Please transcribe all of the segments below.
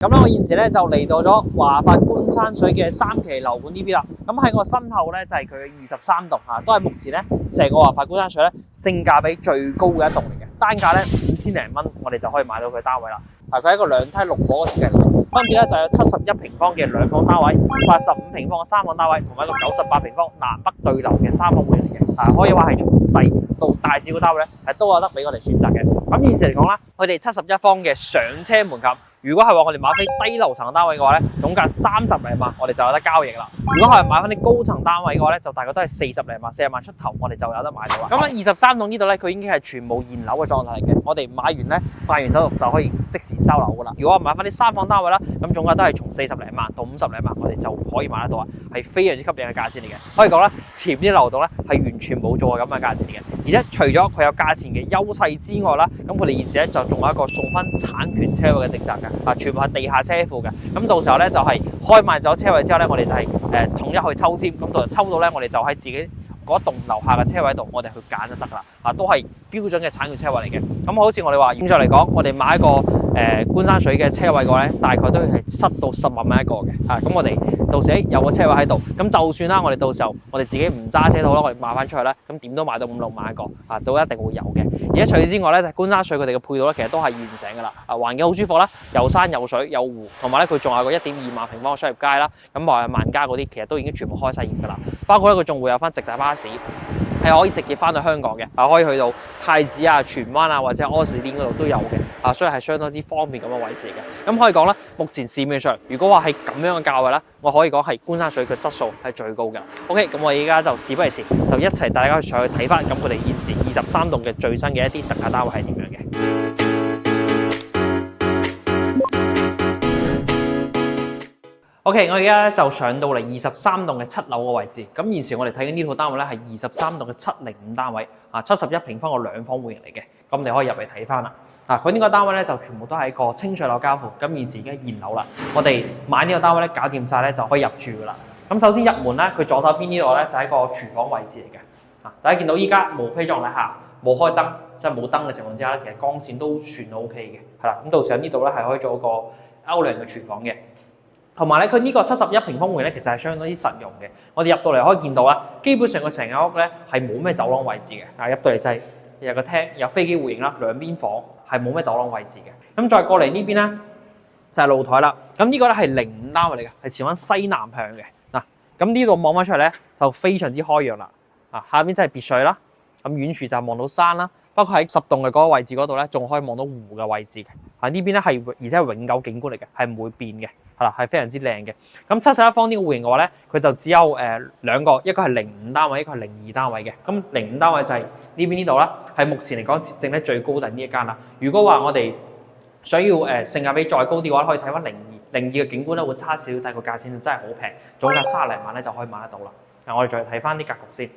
咁咧，我現時咧就嚟到咗華發觀山水嘅3期樓盤呢邊啦。咁喺我身後咧就係佢嘅23棟嚇，都係目前咧成個華發觀山水咧性價比最高嘅一棟嚟嘅，單價咧5000零蚊，我哋就可以買到佢單位啦。佢係一個2梯6房嘅設計嚟嘅，分別咧就有71平方嘅2房單位、85平方嘅3房單位，同埋一個98平方南北對流嘅3房戶型嚟嘅。可以話係從細到大小嘅單位咧係都有得俾我哋選擇嘅。咁現時嚟講啦，佢哋71方嘅上車門檻。如果係話我哋買翻低樓層單位嘅話咧，總價30零萬，我哋就有得交易啦。如果係買翻啲高層單位嘅話咧，就大概都係40零萬、40萬出頭，我哋就有得買到啦。咁喺23棟呢度咧，佢已經係全部現樓嘅狀態嚟嘅。我哋買完手續就可以即時收樓噶啦。如果我買翻啲3房單位啦，咁總價都係從40零萬到50零萬，我哋就可以買得到啊，係非常之吸引嘅價錢嚟嘅。可以講咧，前面啲樓棟咧係完全冇做過咁嘅價錢嚟嘅。而且除咗佢有價錢嘅優勢之外啦，咁佢哋現時咧就仲有一個送翻產權車位嘅政策嘅。全部係地下車庫嘅，咁到時候咧就係開賣咗車位之後咧，我哋就係統一去抽籤，咁到抽到咧，我哋就喺自己嗰棟樓下嘅車位度，我哋去揀就得噶啦，都係標準嘅產權車位嚟嘅。咁好似我哋話現在嚟講，我哋買一個觀山水嘅車位嘅話咧，大概都係7到10萬蚊一個嘅，咁我哋到時有個車位喺度，咁就算啦，我哋到時候我哋自己唔揸車都好啦，我哋賣翻出去咧，咁點都買到5、6萬一個，都一定會有嘅。而且除此之外咧，就觀山水佢哋嘅配套咧，其實都係完整噶啦，環境好舒服啦，有山有水有湖，同埋咧佢仲有個1.2萬平方嘅商業街啦，咁萬家嗰啲其實都已經全部開晒業噶啦，包括咧佢仲會有翻直達巴士。係可以直接翻到香港嘅，可以去到太子啊、荃灣啊或者柯士甸嗰度都有嘅，所以係相當之方便咁嘅位置嘅。咁可以講咧，目前市面上如果話係咁樣嘅價位咧，我可以講係觀山水嘅質素係最高嘅。OK， 咁我而家就事不宜遲，就一齊大家上去睇翻咁佢哋現時23棟嘅最新嘅一啲特價單位係點樣嘅。OK， 我而家就上到嚟23棟嘅7樓嘅位置。咁現時我哋睇緊呢套單位咧係23棟嘅705單位，71平方嘅2房戶型嚟嘅。咁你可以入嚟睇翻啦。佢呢個單位咧就全部都係一個清水樓交付。咁現時已經係現樓啦。我哋買呢個單位咧搞掂晒咧就可以入住噶啦。咁首先入門咧，佢左手邊呢度咧就係一個廚房位置嚟嘅。大家見到依家無披狀底下冇開燈，即係冇燈嘅情況之下咧，其實光線都算 OK 嘅。係啦，咁到時候呢度咧係可以做一個歐良嘅廚房嘅。同埋咧，佢呢個71平方戶咧，其實係相當之實用嘅。我哋入到嚟可以見到啦，基本上個成間屋咧係冇咩走廊位置嘅。入到嚟就係有個廳，有飛機戶型啦，兩邊房係冇咩走廊位置嘅。咁再過嚟呢邊咧就係露台啦。咁呢個咧係05單位嚟嘅，係朝翻西南向嘅。咁呢度望翻出嚟咧就非常之開揚啦。下邊真係別墅啦。咁遠處就望到山啦。包括喺10棟嘅嗰個位置嗰度咧，仲可以望到湖嘅位置嘅。呢邊咧係而且係永久景觀嚟嘅，係唔會變嘅。係非常之靚嘅。咁71方呢個戶型嘅話咧，佢就只有兩個，一個係05單位，一個係02單位嘅。咁05單位就係呢邊呢度啦，係目前嚟講設定咧最高就係呢一間啦。如果話我哋想要性價比再高啲嘅話，可以睇翻02嘅景觀咧會差少少，但係個價錢就真係好平，總價30零萬咧就可以買得到啦。我哋再睇翻啲格局先。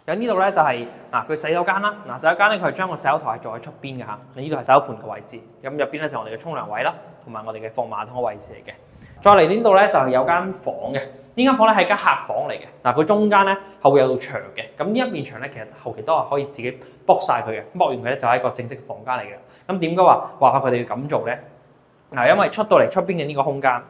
咁呢度咧就係佢洗手間啦。洗手間咧佢係將個洗手台做喺出邊嘅嚇。呢度係洗手盤嘅位置。咁入邊咧就係我哋嘅沖涼位啦，同埋我哋嘅放馬桶嘅位置嚟嘅。再嚟呢度咧就係有間房嘅。呢間房咧係間客房嚟嘅。佢中間咧係會有道牆嘅。咁呢一面牆咧其實後期都係可以自己剝晒佢嘅。剝完佢咧就係一個正式嘅房間嚟嘅。咁點解話佢哋要咁做咧？因為出到嚟出邊嘅呢個空間。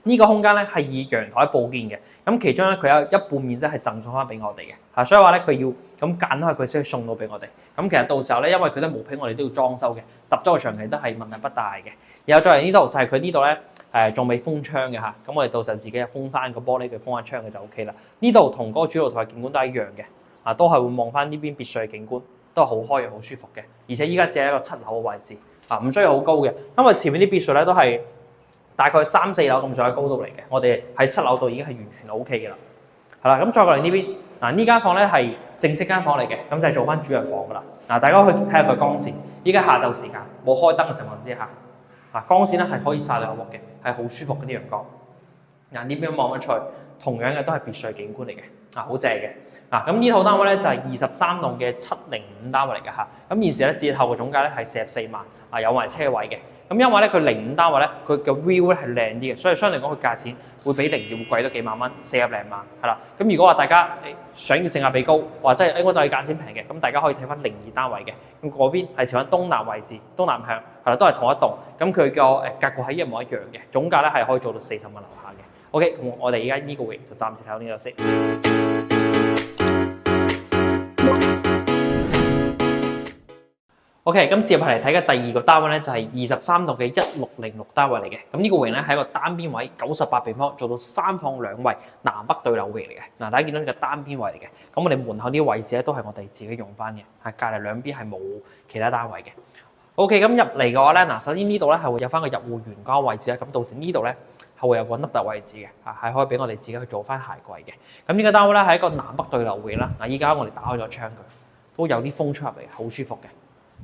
呢個空間咧係以陽台佈建嘅，咁其中咧佢有一半面積係贈送翻俾我哋嘅，所以話咧佢要咁揀開佢先送到俾我哋。咁其實到時候咧，因為佢都冇批，我哋都要裝修嘅，揼咗個牆期都係問題不大嘅。然後再嚟呢度就係佢呢度咧仲未封窗嘅嚇，咁我哋到時候自己封翻個玻璃，佢封翻窗嘅就 OK 啦。呢度同嗰個主露台景觀都係一樣嘅，都係會望翻呢邊別墅嘅景觀，都係好開揚、好舒服嘅。而且依家只係一個7樓嘅位置，唔需要好高嘅，因為前面啲別墅咧都係大概3、4樓咁上下高度嚟嘅，我哋喺7樓度已經係完全 OK 嘅啦。係啦，咁再過嚟呢邊，呢間房咧係正式間房嚟嘅，咁就係做翻主人房噶啦。大家可以睇下佢光線，依家下晝時間冇開燈嘅情況之下，光線咧係可以曬到入屋嘅，係好舒服嗰啲陽光。呢邊望翻出去，同樣嘅都係別墅景觀嚟嘅，好正嘅。咁呢套單位咧就係23棟嘅705單位嚟嘅嚇。咁現時咧折後嘅總價咧係44萬，有埋車位嘅。咁因為咧佢05單位咧，佢嘅 view 咧係靚啲嘅，所以相對嚟講佢價錢會比02會貴多幾萬蚊，40零萬係啦。咁如果話大家想要性價比高，或者係我就係價錢平嘅，咁大家可以睇翻02單位嘅，咁嗰邊係朝緊東南位置，東南向係啦，都係同一棟，咁佢個格局係一模一樣嘅，總價咧係可以做到40萬樓下嘅。OK， 咁我哋而家呢個會就暫時睇到呢度先。OK， 咁接落嚟睇嘅第二個單位咧，就係23棟嘅1606單位嚟嘅。咁呢個型咧係一個單邊位98平方，做到3房2衛南北對樓型嚟嘅。嗱，大家見到呢個單邊位嚟嘅。咁我哋門口呢個位置咧都係我哋自己用翻嘅，係隔離兩邊係冇其他單位嘅。OK， 咁入嚟嘅話咧，嗱，首先呢度咧係會有翻個入戶員嗰個位置啦。咁到時呢度咧係會有個凹凸位置嘅，係可以俾我哋自己去做翻鞋櫃嘅。咁呢個單位咧係一個南北對樓型啦。嗱，依家我哋打開咗窗佢，都有啲風出入嚟，好舒服嘅。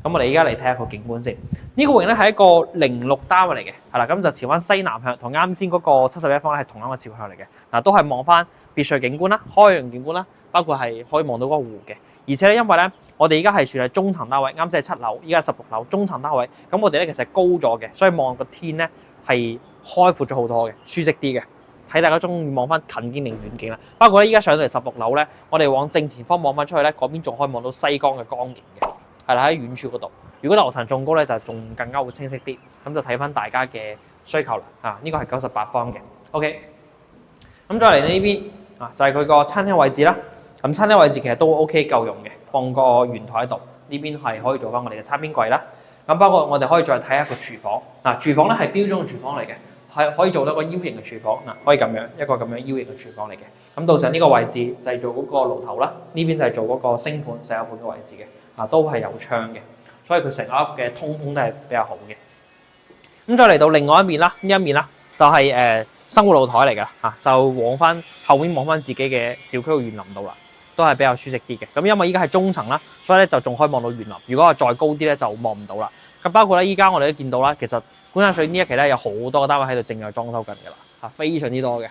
咁我哋而家嚟睇下個景觀先。呢個型咧係一個06單位嚟嘅，係啦，咁就朝翻西南向，同啱先嗰個71方咧係同一個朝向嚟嘅。嗱，都係望翻別墅景觀啦、開揚景觀啦，包括係可以望到嗰個湖嘅。而且咧，因為咧我哋而家係算係中層單位，啱先係7樓，依家16樓中層單位。咁我哋咧其實係高咗嘅，所以望個天咧係開闊咗好多嘅，舒適啲嘅。睇大家中意望翻近景定遠景啦。包括咧依家上到嚟16樓咧，我哋往正前方望翻出去咧，嗰邊仲可以望到西江嘅江景嘅。係啦，喺遠處嗰度。如果樓層仲高咧，就仲更加會清晰啲。咁就睇翻大家嘅需求啦。呢個係98方嘅。OK。咁再嚟呢邊就係佢個餐廳位置啦。咁餐廳位置其實都 OK 夠用嘅，放個圓台喺度。呢邊係可以做翻我哋嘅餐邊櫃啦。咁包括我哋可以再睇下個廚房。廚房咧係標準嘅廚房嚟嘅，係可以做到個 U 型嘅廚房。可以咁樣一個咁樣 U 型嘅廚房嚟嘅。咁到時呢個位置就係做嗰個爐頭啦。呢邊就係做嗰個星盤、洗手盤嘅位置嘅。都係有窗嘅，所以佢成個嘅通風都係比較好嘅。咁再嚟到另外一面啦，呢一面啦就係生活露台嚟㗎，就往翻後面望翻自己嘅小區嘅園林度啦，都係比較舒適啲嘅。咁因為依家係中層啦，所以咧就仲可以望到園林。如果係再高啲咧就望唔到啦。咁包括咧依家我哋都見到啦，其實觀山水呢一期咧有好多個單位喺度正在裝修緊㗎啦，非常之多嘅。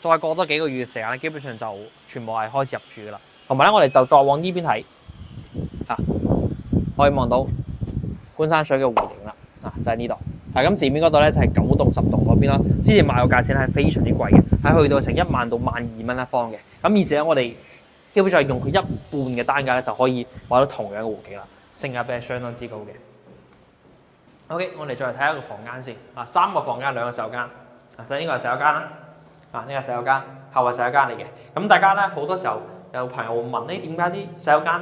再過多幾個月嘅時間咧，基本上就全部係開始入住㗎啦。同埋咧，我哋就再往呢邊睇。可以望到觀山水嘅湖景啦，就喺呢度。咁前面嗰度咧就係9棟10棟嗰邊啦。之前賣個價錢係非常之貴嘅，係去到成1萬到12000蚊一方嘅。咁而且我哋基本上用佢1半嘅單價咧就可以買到同樣嘅湖景啦，性價比係相當之高嘅。OK， 我哋再嚟睇下個房間先。3個房間2個洗手間。首先呢個係洗手間啦，呢個洗手間，後係洗手間嚟嘅。咁大家咧好多時候有朋友會問咧，點解啲洗手間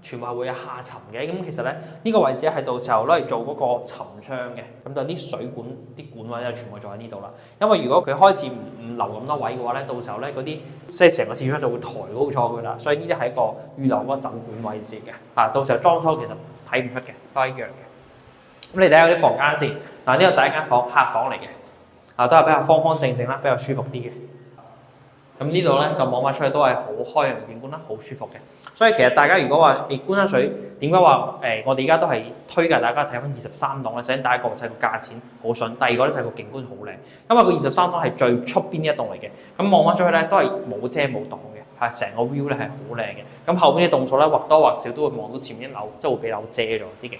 全部係會有下沉嘅？咁其實咧呢個位置係到時候攞嚟做嗰個沉窗嘅，咁就啲水管啲管位咧全部做喺呢度啦。因為如果佢開始唔留咁多位嘅話咧，到時候咧嗰啲即係成個廁所就會抬高咗佢啦。所以呢啲係一個預留嗰個枕管位置嘅。到時候裝修其實睇唔出嘅，都係一樣嘅。咁你睇下啲房間先。呢個第一間房客房嚟嘅，都係比較方方正正啦，比較舒服啲嘅。咁呢度咧就望翻出去都係好開揚嘅景觀啦，好舒服嘅。所以其實大家如果話觀山水點解話我哋而家都係推介大家睇翻23棟咧？首先第一個就係個價錢好筍，第二個咧就係個景觀好靚。因為個23棟係最出邊呢一棟嚟嘅，咁望翻出去咧都係冇遮冇擋嘅，係成個 view 咧係好靚嘅。咁後邊啲棟數咧或多或少都會望到前面啲樓，即係會俾樓遮咗啲嘅。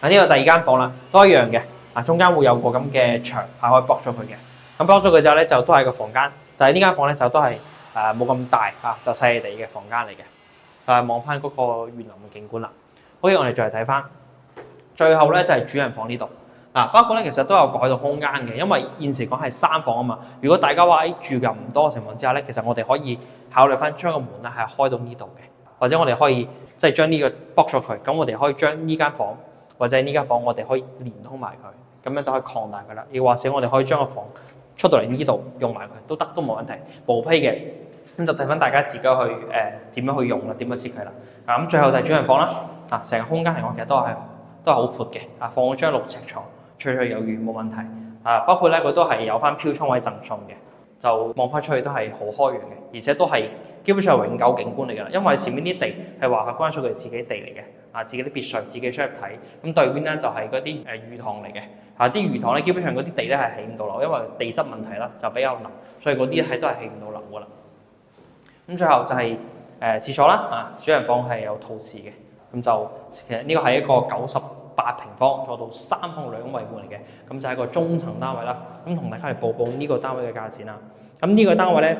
呢個第二間房啦，都一樣嘅。中間會有個咁嘅牆係可以駁咗佢嘅。咁駁咗佢之後咧就都係個房間。但係呢間房咧就都係冇咁大就細地嘅房間嚟嘅，就係望翻嗰個園林嘅景觀啦。OK， 我哋再嚟睇翻，最後咧就係主人房呢度。不過咧其實都有改動空間嘅，因為現時講係3房啊嘛。如果大家話住嘅唔多嘅情況之下咧，其實我哋可以考慮翻將個門咧係開到呢度嘅，或者我哋可以即係將呢個駁咗佢，咁我哋可以將呢間房或者呢間房我哋可以連通埋佢，咁樣就可以擴大佢啦。亦或者我哋可以將個房出到嚟呢度用埋佢都得，都冇問題，無批嘅。咁就睇翻大家自己去點樣去用啦，點樣設計啦。咁最後就係主人房啦。成個空間嚟講其實都係好闊嘅。放咗張6尺床，綽綽有餘冇問題。包括咧佢都係有翻飄窗位贈送嘅，就望翻出去都係好開揚嘅，而且都係基本上係永久景觀嚟㗎啦。因為前面啲地係話係關屬佢自己地嚟嘅，自己啲別墅自己出入睇。咁對面咧就係嗰啲魚塘嚟嘅。啲魚塘咧，基本上嗰啲地咧係起唔到樓，因為地質問題啦，就比較難，所以嗰啲係都係起唔到樓噶啦。咁最後就係廁所啦，主人房係有套廁嘅，咁就其實呢個係一個98 8平方做到3房2衛換嚟嘅，咁就係一個中層單位啦。咁同大家嚟報告呢個單位嘅價錢啦。咁呢個單位咧，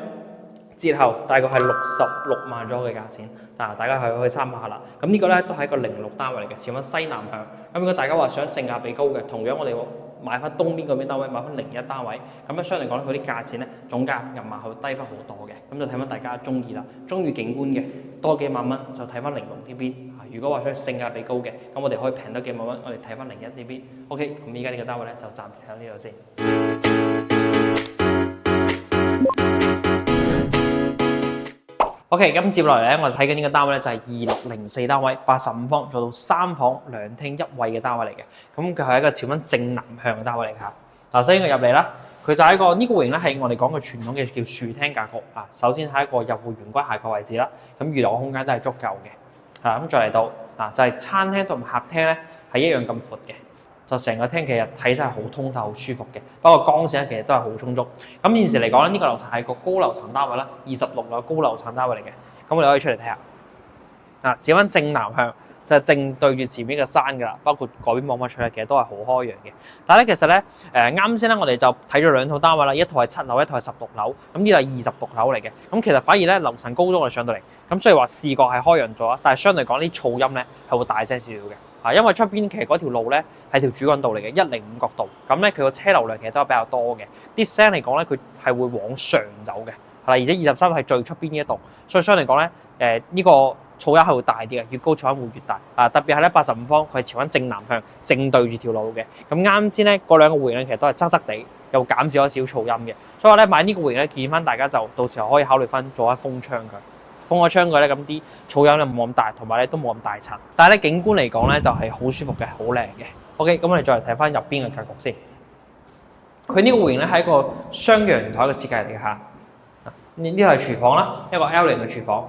折後大概係66萬左右嘅價錢，大家可以參考下啦。咁呢個咧都係一個06單位嚟嘅，朝翻西南向。咁如果大家話想性價比高嘅，同樣我哋買翻東邊嗰邊單位，買翻01單位，咁咧相對嚟講佢啲價錢咧總價入埋去低翻好多嘅。咁就睇翻大家中意啦，中意景觀嘅多幾萬蚊就睇翻06呢邊。如果話想性價比高嘅，咁我哋可以平多幾萬蚊，我哋睇翻01呢邊。OK， 咁依家呢個單位咧就暫時睇到呢度先。OK， 咁接落嚟咧，我哋睇緊呢個單位咧就係2604單位，85方做到3房2廳1衛嘅單位嚟嘅。咁佢係一個朝向正南向嘅單位嚟㗎。首先佢入嚟啦，佢就係一個呢個戶型咧係我哋講嘅傳統嘅叫樹廳格局啊。首先係一個入戶玄關下個位置啦，咁預留空間都係足夠嘅。咁再嚟到就係餐廳同埋客廳咧係一樣咁闊嘅。就成個廳其實睇真係好通透、好舒服嘅，不過光線咧其實都係好充足。咁現時嚟講咧，呢個樓層係個高樓層單位啦，26樓高樓層單位嚟嘅。咁我哋可以出嚟睇下。朝翻正南向就係正對住前面嘅山㗎啦，包括嗰邊望翻出嚟，其實都係好開揚嘅。但係咧，其實咧啱先咧，我哋就睇咗2套單位啦，一套係7樓，一套係16樓。咁呢度係26樓嚟嘅。咁其實反而咧樓層高咗，我哋上到嚟，咁所以話視覺係開揚咗，但係相對講啲噪音咧係會大聲少少嘅。因為出邊其實嗰條路咧係條主幹道嚟嘅，105角道，咁咧佢個車流量其實都係比較多嘅。啲聲嚟講咧，佢係會往上走嘅，而且23係最出邊呢一度，所以相對嚟講咧，呢個噪音係會大啲嘅，越高噪音會越大。特別係咧85方，佢係朝緊正南向，正對住條路嘅。咁啱先咧，嗰兩個戶型咧其實都係側側地，又減少咗少噪音嘅。所以話咧買呢個戶型咧，建議翻大家就到時候可以考慮翻做一封窗佢。封咗窗嘅咧，咁啲噪音咧冇咁大，同埋咧都冇咁大塵。但係咧景觀嚟講咧就係好舒服嘅，好靚嘅。OK， 咁我哋再嚟睇翻入邊嘅格局先。佢呢個戶型咧係一個雙陽台嘅設計嚟嘅嚇。呢度係廚房啦，一個 L 型嘅廚房。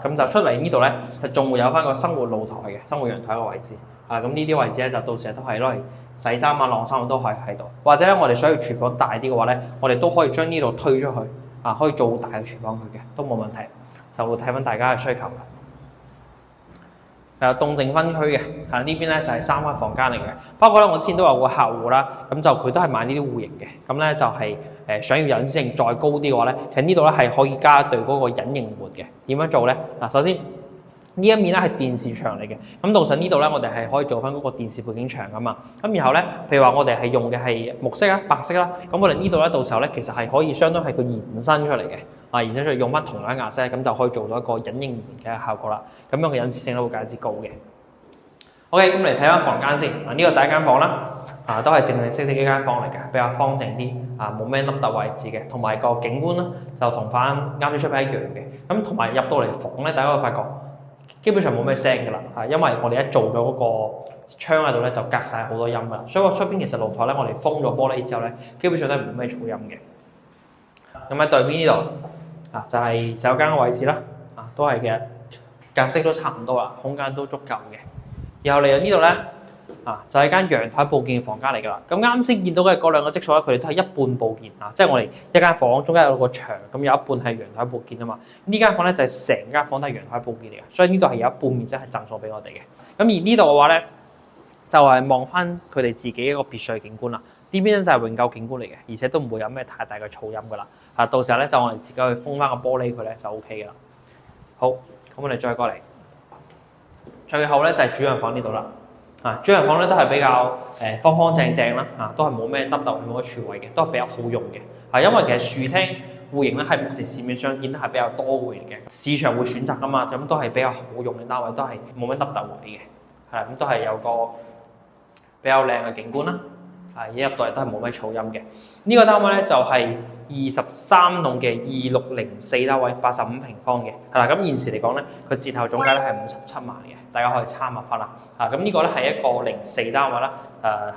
咁就出嚟呢度咧，仲會有翻個生活露台嘅生活陽台嘅位置。咁呢啲位置咧就到時都係攞嚟洗衫啊、晾衫都可以喺度。或者咧我哋想要廚房大啲嘅話咧，我哋都可以將呢度推出去，可以做大嘅廚房佢嘅，都冇問題。就會睇翻大家嘅需求啦。有動靜分區嘅，呢邊咧就係3間房間嚟嘅。包括咧我之前都有個客戶啦，咁就佢都係買呢啲戶型嘅。咁咧就係想要隱私性再高啲嘅話咧，其實呢度咧係可以加對嗰個隱形門嘅。點樣做咧？首先呢一面咧係電視牆嚟嘅。咁到時呢度咧我哋係可以做翻嗰個電視背景牆噶嘛。咁然後咧，譬如話我哋係用嘅係木色啦、白色啦，咁我哋呢度咧到時候咧其實係可以相當係個延伸出嚟嘅。而且再用翻同樣顏色，咁就可以做到一個隱形門嘅效果啦。咁樣嘅隱私性都會更加之高嘅。OK， 咁嚟睇翻房間先。呢個第一間房啦，都係正正式式幾間房嚟嘅，比較方正啲，冇咩凹凸位置嘅，同埋個景觀咧就同翻啱先出邊一樣嘅。咁同埋入到嚟房咧，大家會發覺基本上冇咩聲㗎啦，因為我哋一做咗嗰個窗喺度咧，就隔晒好多音㗎啦。所以話出邊其實露台咧，我哋封咗玻璃之後咧，基本上都係冇咩噪音嘅。咁喺對面呢度。就係洗手間嘅位置啦，都係嘅，格式都差唔多啦，空間都足夠嘅。然後嚟到呢度咧，就係間陽台佈建嘅房間嚟㗎啦。咁啱先見到嘅嗰兩個積數咧，佢哋都係一半佈建即係我哋一間房中間有個牆，咁有一半係陽台佈建啊嘛。呢間房咧就係成間房都係陽台佈建嚟嘅，所以呢度係有一半面積係贈送俾我哋嘅。咁而呢度嘅話咧，就係望翻佢哋自己一個別墅嘅景觀啦。呢邊就係永久景觀嚟嘅，而且都唔會有咩太大嘅噪音㗎啦。到時候咧就我哋自己去封翻個玻璃佢咧就 OK 㗎啦。好，咁我哋再過嚟，最後咧就係主人房呢度啦。主人房咧都係比較方方正正啦，都係冇咩凹凸冇乜廚位嘅，都係比較好用嘅。因為其實樹廳戶型咧係目前市面上見得係比較多戶型嘅，市場會選擇㗎嘛，咁都係比較好用嘅單位，都係冇咩凹凸位嘅，咁都係有個比較靚嘅景觀啦。一入到嚟都係冇咩噪音嘅。呢個單位咧就係23棟嘅2604單位，85平方嘅。咁現時嚟講咧，佢折頭總價咧係57萬嘅，大家可以參考翻啦。咁呢個咧係一個04單位啦，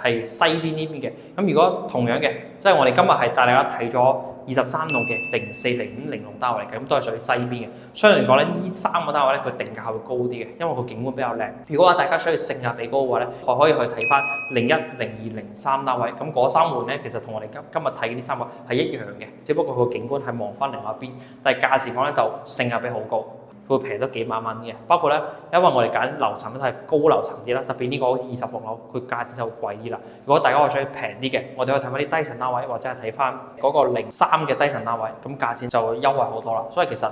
係西邊呢邊嘅。咁如果同樣嘅，即係我哋今日係帶大家睇咗23棟嘅04、05、06單位嚟嘅，咁都係屬於西邊嘅。相對嚟講咧，呢3個單位咧，佢定價係會高啲嘅，因為個景觀比較靚。如果話大家想要性價比高嘅話咧，我可以去睇翻01、02、03單位。咁嗰3戶咧，其實同我哋今日睇嘅呢3個係一樣嘅，只不過個景觀係望翻另外一邊，但係價錢講咧就性價比好高。會平咗幾萬蚊嘅。包括咧，因為我哋揀樓層都係高樓層啲啦，特別呢個好似26樓，佢價錢就貴啲啦。如果大家話想要平啲嘅，我哋可以睇翻啲低層單位，或者係睇翻嗰個03嘅低層單位，咁價錢就會優惠好多啦。所以其實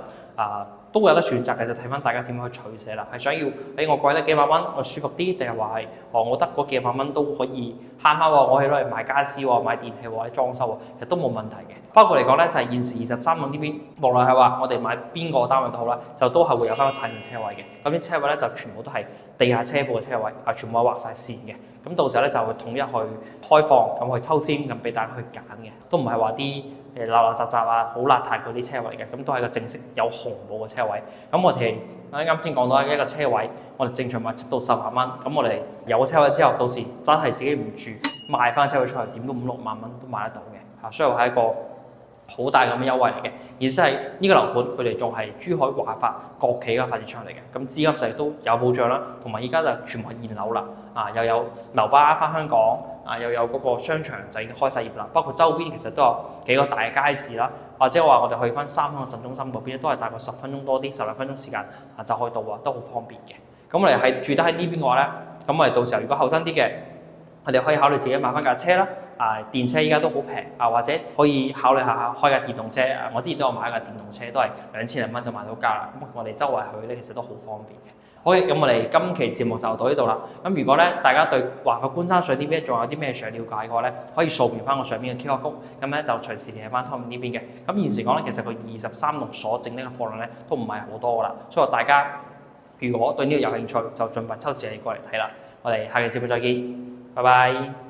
都會有得選擇嘅，就睇翻大家點樣去取捨啦。係想要俾我貴得幾百蚊，我舒服啲，定係話係我覺得嗰幾百蚊都可以慳翻喎，我可以攞嚟買傢俬喎、買電器或者裝修喎，其實都冇問題嘅。包括嚟講咧，就係現時23棟呢邊，無論係話我哋買邊個單位都好啦，就都係會有翻個產業車位嘅。咁啲車位咧就全部都係地下車庫嘅車位，全部係畫晒線嘅。咁到時候咧就會統一去開放，咁去抽籤，咁俾大家去揀嘅，都唔係話啲垃垃雜雜好邋遢嗰啲車位嘅，咁都係個正式有紅布嘅車位。咁我哋啱先講到一個車位，我哋正常賣7到10萬蚊，咁我哋有個車位之後，到時真係自己唔住，賣翻車位出去，點都5、6萬蚊都買得到嘅。所以係一個好大咁嘅優惠嚟嘅，而且係呢個樓盤佢哋仲係珠海華發國企嘅發展商嚟嘅，咁資金實都有保障啦，同埋而家就全部係現樓啦，又有樓巴翻香港，又有嗰個商場就已經開晒業啦，包括周邊其實都有幾個大嘅街市啦，或者話我哋去翻三鄉嘅鎮中心嗰邊都係大概10分鐘多啲，10零分鐘時間就可以到啊，都好方便嘅。咁我哋住得喺呢邊嘅話咧，咁我哋到時候如果後生啲嘅，我哋可以考慮自己買翻架車啦。電車依家都好平，或者可以考慮下開架電動車。我之前都有買架電動車，都係2000零蚊就買到家啦。咁我哋周圍去咧，其實都好方便嘅。好嘅，咁我哋今期節目就到呢度啦。咁如果咧大家對華發觀山水呢邊仲有啲咩想了解嘅話咧，可以掃描翻我上邊嘅 QR code，咁咧就隨時聯繫翻 Tom 呢邊嘅。咁現時講咧，其實佢23棟所整呢個貨量咧都唔係好多噶啦，所以大家如果對呢個有興趣，就盡快抽時間過嚟睇啦。我哋下期節目再見，拜拜。